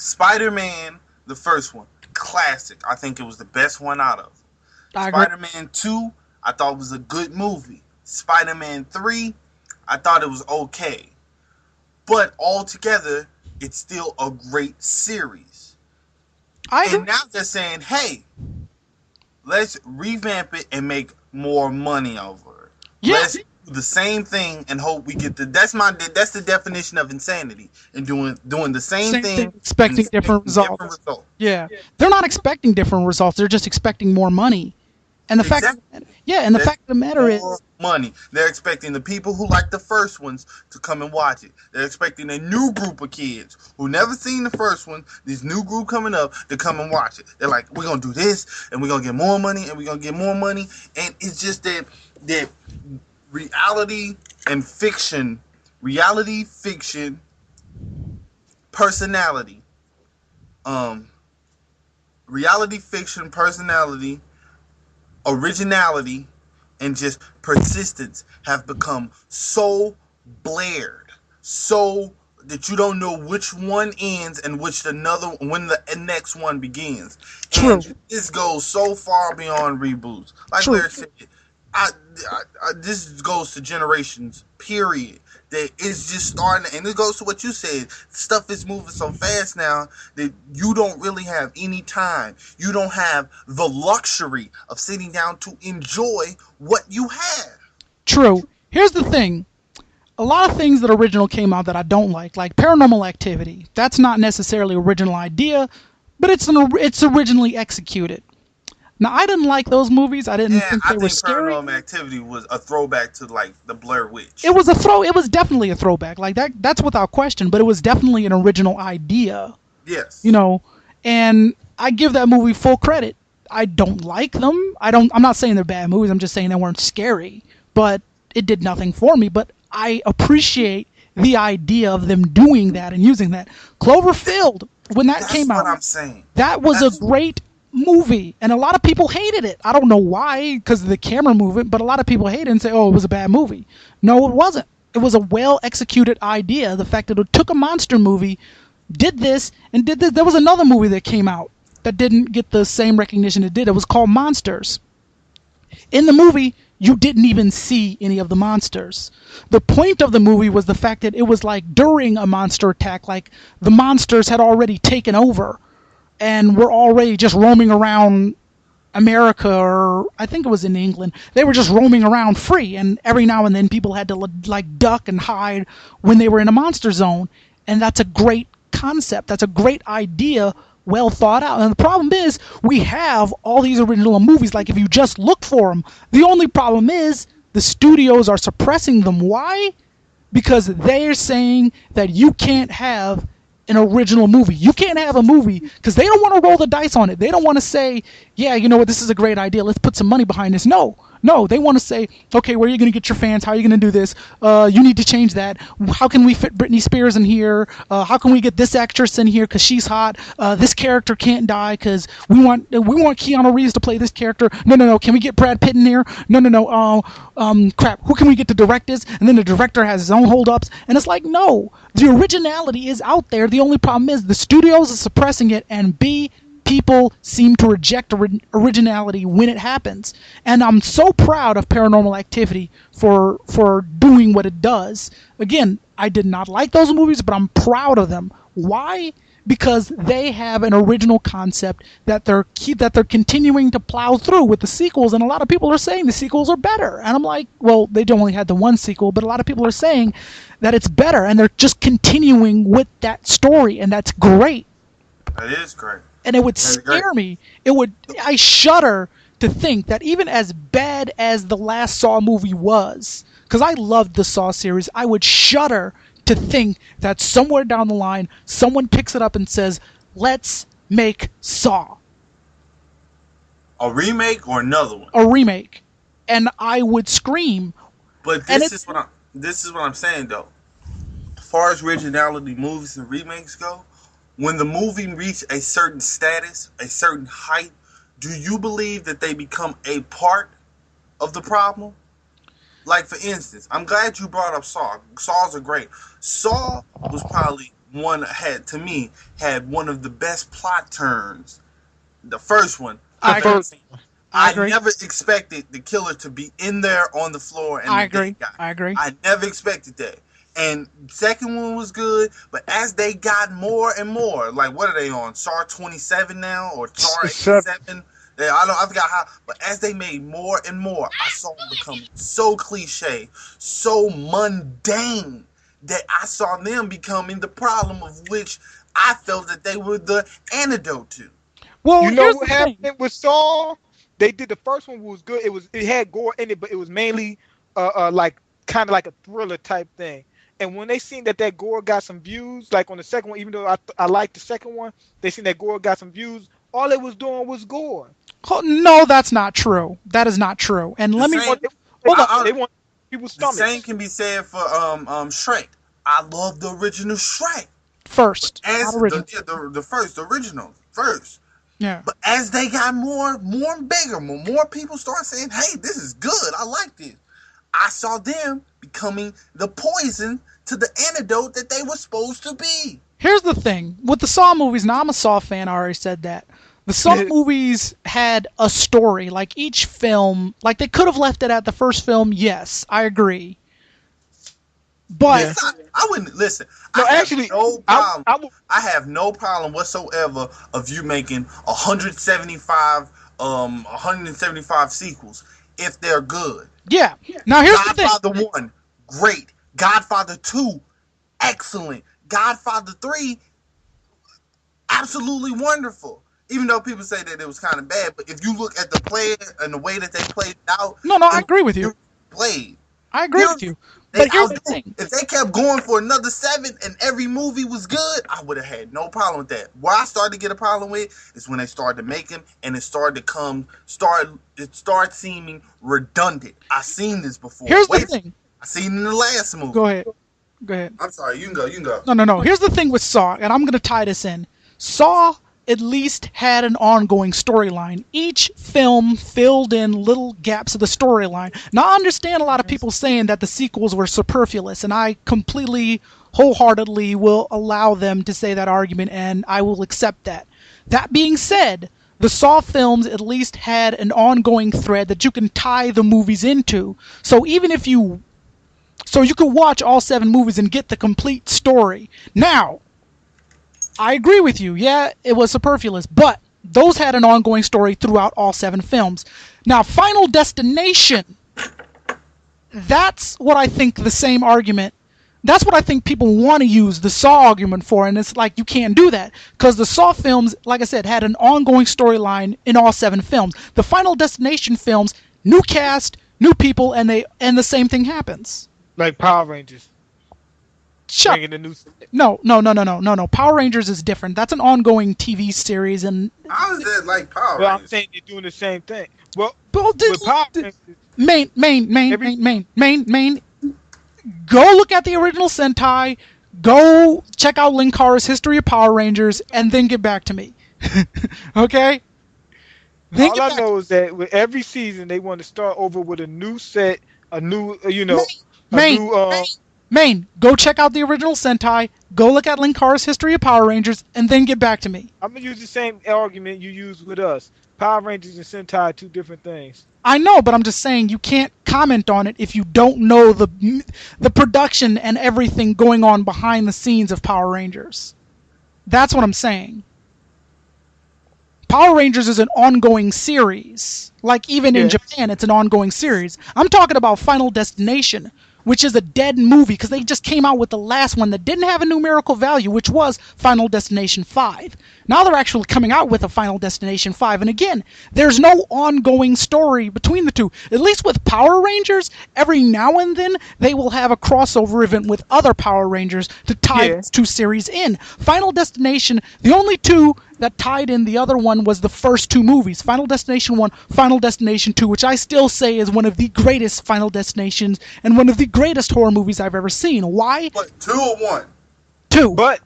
Spider-Man, the first one, classic. I think it was the best one out of them. I agree. Spider-Man 2, I thought was a good movie. Spider-Man 3, I thought it was okay. But altogether, it's still a great series. I agree. And now they're saying, hey, let's revamp it and make more money over it. Yeah. Let's do the same thing and hope we get the. That's the definition of insanity. And doing the same thing, expecting different results. Yeah, they're not expecting different results. They're just expecting more money. And the fact, the fact of the matter is, money. They're expecting the people who like the first ones to come and watch it. They're expecting a new group of kids who never seen the first one, this new group coming up, to come and watch it. They're like, we're gonna do this, and we're gonna get more money, and we're gonna get more money. And it's just that reality fiction, personality, reality fiction personality, originality, and just persistence have become so blared, so that you don't know which one ends and when the next one begins. True. And this goes so far beyond reboots. Like Larry said, this goes to generations, period. That it's just starting, and it goes to what you said. Stuff is moving so fast now that you don't really have any time. You don't have the luxury of sitting down to enjoy what you have. True. Here's the thing. A lot of things that original came out that I don't like Paranormal Activity. That's not necessarily original idea, but it's originally executed. Now, I didn't like those movies. I didn't think they were scary. Paranormal Activity was a throwback to like the Blair Witch. It was definitely a throwback. Like that's without question, but it was definitely an original idea. Yes. You know, and I give that movie full credit. I don't like them. I'm not saying they're bad movies. I'm just saying they weren't scary, but it did nothing for me. But I appreciate the idea of them doing that and using that. Cloverfield, when that came out, that's what I'm saying. That was a great movie, and a lot of people hated it. I don't know why, because of the camera movement, but a lot of people hated it and say, oh, it was a bad movie. No, it wasn't. It was a well-executed idea. The fact that it took a monster movie, did this, and did this. There was another movie that came out that didn't get the same recognition it did. It was called Monsters. In the movie, you didn't even see any of the monsters. The point of the movie was the fact that it was like during a monster attack, like the monsters had already taken over and were already just roaming around America, or I think it was in England. They were just roaming around free, and every now and then people had to like duck and hide when they were in a monster zone. And that's a great concept. That's a great idea, well thought out. And the problem is, we have all these original movies, like if you just look for them. The only problem is the studios are suppressing them. Why? Because they're saying that you can't have an original movie. You can't have a movie because they don't want to roll the dice on it. They don't want to say, yeah, you know what, this is a great idea, let's put some money behind this. No, they want to say, okay, where are you going to get your fans? How are you going to do this? You need to change that. How can we fit Britney Spears in here? How can we get this actress in here because she's hot? This character can't die because we want Keanu Reeves to play this character. No. Can we get Brad Pitt in here? No. Crap. Who can we get to direct this? And then the director has his own holdups. And it's like, no. The originality is out there. The only problem is the studios are suppressing it, and B, people seem to reject originality when it happens. And I'm so proud of Paranormal Activity for doing what it does. Again, I did not like those movies, but I'm proud of them. Why? Because they have an original concept that they're continuing to plow through with the sequels, and a lot of people are saying the sequels are better. And I'm like, well, they only had the one sequel, but a lot of people are saying that it's better, and they're just continuing with that story, and that's great. That is great. And it would scare me. I shudder to think that even as bad as the last Saw movie was, because I loved the Saw series, I would shudder to think that somewhere down the line, someone picks it up and says, let's make Saw. A remake or another one? A remake. And I would scream. But this is what I'm saying, though. As far as originality movies and remakes go, when the movie reaches a certain status, a certain height, do you believe that they become a part of the problem? Like, for instance, I'm glad you brought up Saw. Saws are great. Saw was probably had one of the best plot turns. The first one. I agree. I never expected the killer to be in there on the floor and I agree. I never expected that. And second one was good, but as they got more and more, like what are they on? SAR 27 now or SAR 87? I forgot how, but as they made more and more, I saw them become so cliche, so mundane that I saw them becoming the problem of which I felt that they were the antidote to. Well, you know what happened with Saw? They did the first one was good. It had gore in it, but it was mainly like kind of like a thriller type thing. And when they seen that gore got some views, like on the second one, even though I liked the second one, they seen that gore got some views. All it was doing was gore. Oh, no, that's not true. That is not true. And let me hold on. They want people's stomachs. The same can be said for Shrek. I love the original Shrek. First, as the original first. Yeah. But as they got more and bigger, more people start saying, "Hey, this is good. I like this." I saw them becoming the poison to the antidote that they were supposed to be. Here's the thing with the Saw movies. Now I'm a Saw fan. I already said that. The Saw movies had a story. Like each film, like they could have left it at the first film. Yes, I agree. But I wouldn't listen. No, I have no problem whatsoever of you making 175 sequels if they're good. Yeah. Now here's the thing. Godfather 1, great. Godfather 2, excellent. Godfather 3, absolutely wonderful. Even though people say that it was kind of bad, but if you look at the play and the way that they played it out, no, I agree with you. I agree with you. But here's the thing. If they kept going for another 7 and every movie was good, I would have had no problem with that. Where I started to get a problem with is when they started to make them and it started seeming redundant. I've seen this before. Here's the thing. I seen it in the last movie. Go ahead. I'm sorry. You can go. No. Here's the thing with Saw, and I'm going to tie this in. Saw at least had an ongoing storyline. Each film filled in little gaps of the storyline. Now, I understand a lot of people saying that the sequels were superfluous, and I completely, wholeheartedly will allow them to say that argument, and I will accept that. That being said, the Saw films at least had an ongoing thread that you can tie the movies into. So even if you could watch all 7 movies and get the complete story. Now, I agree with you. Yeah, it was superfluous, but those had an ongoing story throughout all 7 films. Now, Final Destination, that's what I think the same argument, that's what I think people want to use the Saw argument for, and it's like you can't do that, because the Saw films, like I said, had an ongoing storyline in all 7 films. The Final Destination films, new cast, new people, and the same thing happens. Like Power Rangers. Shut. No. Power Rangers is different. That's an ongoing TV series, and how is that like Power Rangers? Well, I'm saying they're doing the same thing. Well, with Power Rangers, Main. Go look at the original Sentai. Go check out Linkara's History of Power Rangers, and then get back to me. Okay. All I know is that with every season they want to start over with a new set, a new, Main, go check out the original Sentai, go look at Linkara's History of Power Rangers, and then get back to me. I'm going to use the same argument you use with us. Power Rangers and Sentai are 2 different things. I know, but I'm just saying you can't comment on it if you don't know the production and everything going on behind the scenes of Power Rangers. That's what I'm saying. Power Rangers is an ongoing series. Like, even in Japan, it's an ongoing series. I'm talking about Final Destination, which is a dead movie, because they just came out with the last one that didn't have a numerical value, which was Final Destination 5. Now they're actually coming out with a Final Destination 5, and again, there's no ongoing story between the two. At least with Power Rangers, every now and then, they will have a crossover event with other Power Rangers to tie these 2 series in. Final Destination, the only 2 that tied in the other one was the first 2 movies, Final Destination 1, Final Destination 2, which I still say is one of the greatest Final Destinations and one of the greatest horror movies I've ever seen. Why? But 2 or 1? 2. But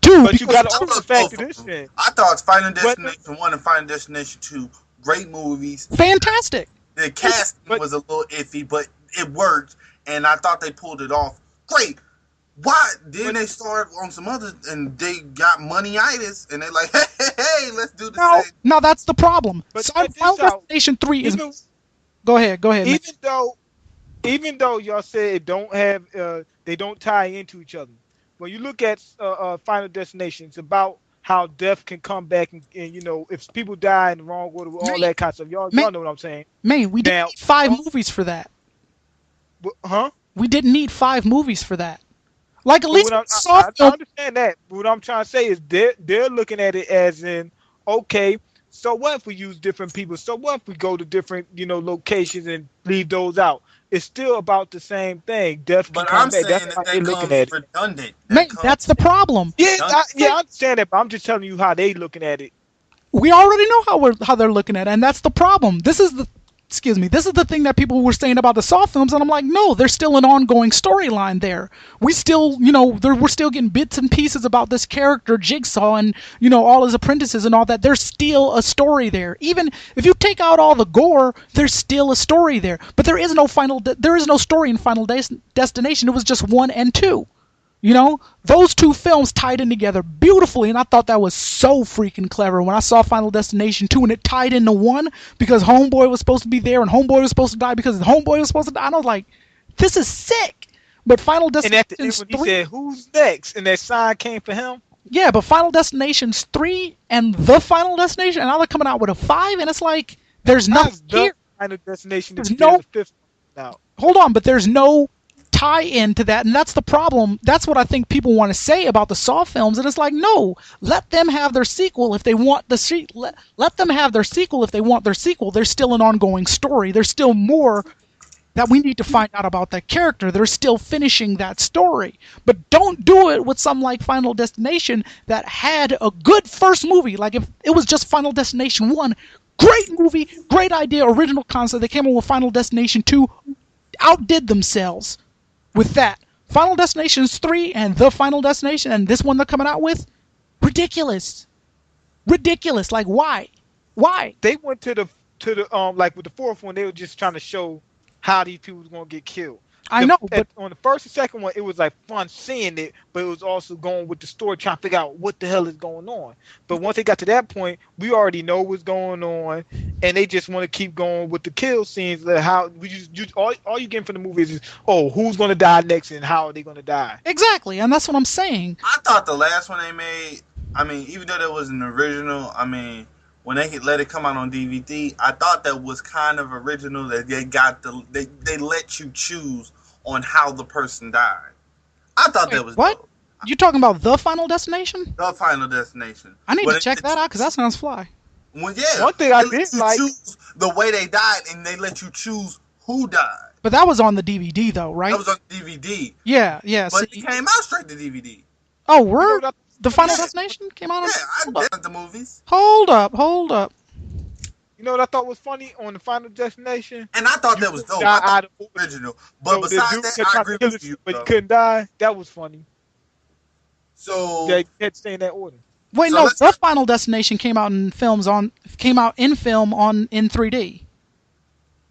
2. But you got to also factor this in. I thought Final Destination 1 and Final Destination 2, great movies. Fantastic. The casting was a little iffy, but it worked, and I thought they pulled it off great. Why? Then they start on some other, and they got money-itis, and they're like, hey, let's do the same. No, that's the problem. But So Final Destination 3 is... Go ahead, Even though y'all say it don't have, they don't tie into each other. When you look at Final Destination, it's about how death can come back, and you know, if people die in the wrong order, all that kind of stuff. Y'all know what I'm saying? Man, we didn't need 5 movies for that. Huh? We didn't need 5 movies for that. Like, at least I understand that. But what I'm trying to say is they're looking at it as in, okay, so what if we use different people? So what if we go to different, you know, locations and leave those out? It's still about the same thing. Death can come back. That's how they're looking at it. Redundant. That's the problem. Yeah, I understand that, but I'm just telling you how they looking at it. We already know how they're looking at it, and that's the problem. This is the thing that people were saying about the Saw films, and I'm like, no, there's still an ongoing storyline there. We still, you know, we're still getting bits and pieces about this character, Jigsaw, and, you know, all his apprentices and all that. There's still a story there. Even if you take out all the gore, there's still a story there. But there is no story in Final Destination. It was just 1 and 2. You know, those 2 films tied in together beautifully, and I thought that was so freaking clever when I saw Final Destination 2 and it tied into 1 because Homeboy was supposed to be there and Homeboy was supposed to die because Homeboy was supposed to die. And I was like, this is sick. But Final Destination 3... And when he said, who's next? And that sign came for him? Yeah, but Final Destinations 3 and The Final Destination, and now they're coming out with a 5, and it's like, there's nothing here. Final Destination there's no... The 5th now. Hold on, but there's no tie into that, and that's the problem. That's what I think people want to say about the Saw films, and it's like, no, let them have their sequel if they want let them have their sequel if they want their sequel. There's still an ongoing story. There's still more that we need to find out about that character. They're still finishing that story. But don't do it with something like Final Destination that had a good first movie. Like, if it was just Final Destination 1, great movie, great idea, original concept. They came up with Final Destination 2, outdid themselves with that. Final Destination 3 and The Final Destination and this one they're coming out with, ridiculous. Like, why? They went to the like with the 4th one, they were just trying to show how these people was gonna get killed. I know, but on the 1st and 2nd one, it was like fun seeing it, but it was also going with the story, trying to figure out what the hell is going on. But once they got to that point, we already know what's going on, and they just want to keep going with the kill scenes. How we all you getting from the movie is, who's going to die next and how are they going to die? Exactly, and that's what I'm saying. I thought the last one they made, I mean, even though that was an original, I mean, when they let it come out on DVD, I thought that was kind of original. That they let you choose on how the person died. I thought that was what? Dope. You talking about The Final Destination? The Final Destination. I need to check that out because that sounds fly. Well, yeah. One thing I did like, choose the way they died, and they let you choose who died. But that was on the DVD though, right? That was on DVD. Yeah. But it came out straight to DVD. Oh, word? The Final Destination came out on... Yeah, I did the movies. Hold up. You know what I thought was funny on the Final Destination? And I thought that was dope. I thought it was original. But besides that, I agree with you. But you couldn't die. That was funny. So they had to stay in that order. Wait, no. The Final Destination came out in film in 3D.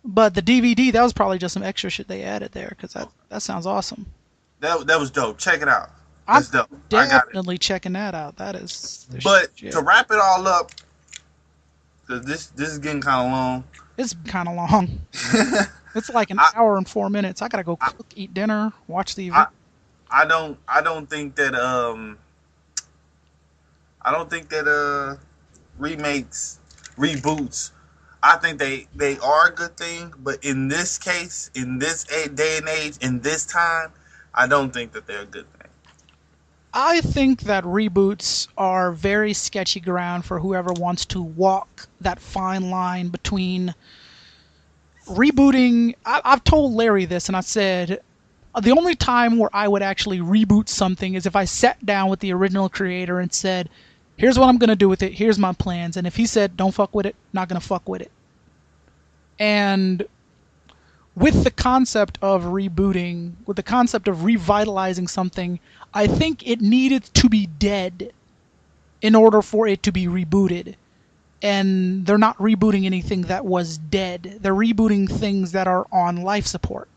But the DVD, that was probably just some extra shit they added there because that sounds awesome. That was dope. Check it out. I'm That's dope. definitely checking that out. That is. But to wrap it all up. This is getting kind of long. It's kind of long. It's like an hour and 4 minutes. I gotta go cook, eat dinner, watch the event. I don't think that remakes, reboots. I think they are a good thing, but in this case, in this day and age, in this time, I don't think that they're a good thing. I think that reboots are very sketchy ground for whoever wants to walk that fine line between rebooting. I've told Larry this, and I said the only time where I would actually reboot something is if I sat down with the original creator and said, here's what I'm going to do with it, here's my plans, and if he said, don't fuck with it, not going to fuck with it. And with the concept of rebooting, with the concept of revitalizing something, I think it needed to be dead in order for it to be rebooted. And they're not rebooting anything that was dead. They're rebooting things that are on life support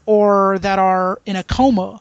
or that are in a coma